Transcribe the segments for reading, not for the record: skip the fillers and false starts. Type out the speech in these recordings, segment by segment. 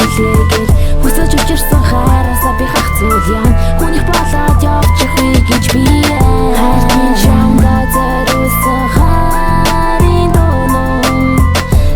хүлээгээл хүсэж учирсан хайраасаа би хах зүйл яан хүнийх болоод явчих вэ гэж би хайрын чамга зориулсан хайрын доноо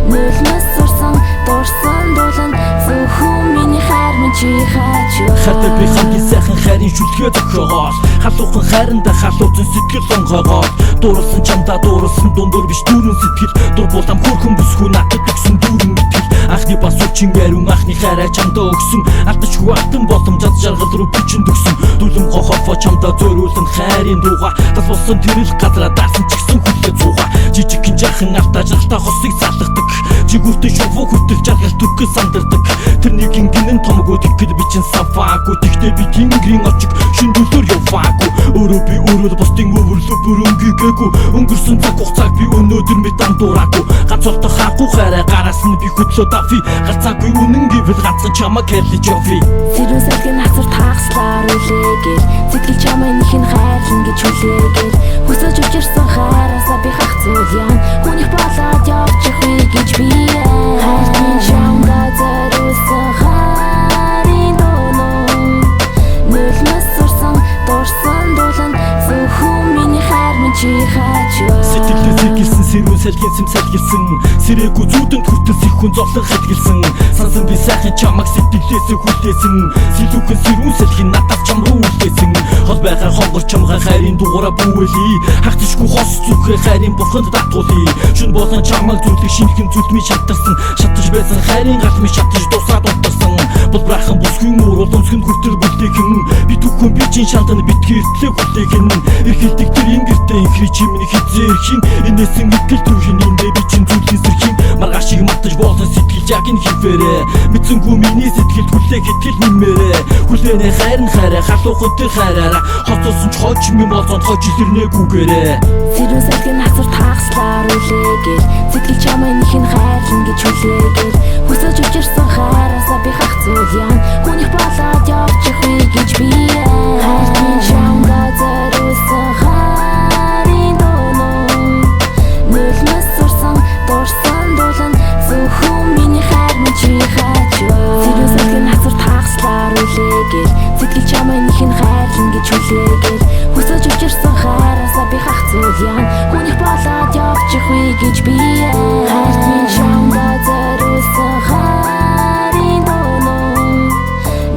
нөлнөс сурсан дурсан дулан зөвхөн миний хайр минь чи хаач хатар би хамгийн сайхан хайрын шүлгээ зохиогоол халуухан хайранда халууцсан сэтгэл онгоогоо дуурсан чамда дуурсан дундуур биш дүүрэн сэтгэл дур булам хөрхөн бүсгүй надад өгсөн дүүрэн итгэл анхны бас үчин ярун анхны хайраа чамда өгсөн алдашгүй алтан боломжод жаргал руу бичэн төгсөн дүлэм хохофо чамда зориулсан хайрын дууга тас болсон тэрэл газраа даасан ч гэсэн хүлээ цууга жижигхэн жаахан алтаа жаргалтай хосыг салгадаг жигүүртэй шувуу хөтөл жаргал түгхэ сандардаг тэрнийг гинэн томгоо тэгхэд би чин саваагүй тэгтээ би тэнгэрийн очиг шиндүүлэр яваагүй өөрөө би өөрөө бусдын өвөрлө бүрөнгийгээгүй өнгөрсөн цаг хугацааг би өнөөдөр мэдан дуураагүй ганцолтой хаагүй хайраа гараас нь би хөдлөө давъя галзаагүй үнэн гэвэл ганцхан чамаа кэрлэж явъя сэрүүн салгийн хасар таагслаар үлээгээл сэтгэл чамаа нөхөн хайрлан гэж хүлээгээл хүсэж учирсан хайраасаа би хах зүйл яан хүнийх болоод явчих вэ гэж би хайрын чамга зориулсан хайрын доноо нөлнөс сурсан дурсан дулан зөвхөн миний хайр минь чи хаач сэтгэлдээ сэргэлсэн сэрүүн салгийн сэм салгилсан сэрээгүй зүудэнд хүртэл их хүн зовлон хэтгэлсэн сансан би сайхан чамаг сэтгэлээсээ хүлээсэн сэлүүхэн сэрүүн салгийн надад чам руу үлдээсэн хол байхаар хонгор чамгаа хайрын дугаараа бүүэлий хагтшгүй хос зүхээ хайрын бурханд татуулъя шүн болон чамаг зүлэг шинхэн зүлмий шатарсан шатаж байсан хайрын галмий шатаж дуусаад унтарсан бол брахан бүсгүй уурал өмсгөнд хүртэл бүлтэйхэн би түүхэн би чин шантан битгий эртлээ хүлээхэн эрхэлдэг тэр ингэртэй инхри чимний хизээрхийн энэсэн итгэл түүхийн эндээ би чин зүлгийн сэрхийн маргааш шиг матаж болсон сэтгэл жагин хивэрэ мэдсэнгүй миний сэтгэл хүлээх итгэл нэмэрэ хүлээнэ хайрын хайраа халуухан тэр хайраараа хоцолсон ч хойч юм болсон хойч илэрнээгүйгээрээ сэрүүн салгийн хасар таагслаар үлээгээл сэтгэл чамаа нөхөн хайрлан гэж хүлээгээл хүсэж учирсан хайраасаа би хах зүйл яан хүнийх болоод явчих вэ гэж би хайрын чамга зориулсан хайрын доноо нөлнөс сурсан дурсан дулан зөвхөн миний хайр минь чи хаач сэрүүн салгийн хасар таагслаар үлээгээл сэтгэл чамаа нөхөн хайрлан гэж хүлээгээл хүсэж учирсан хайраасаа би хах зүйл яан хүнийх болоод явчих вэ гэж би хайрын чамга зориулсан хайрын доноо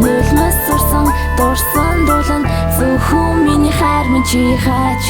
нөлнөс сурсан дурсан дулан зөвхөн миний хайр минь чи хаач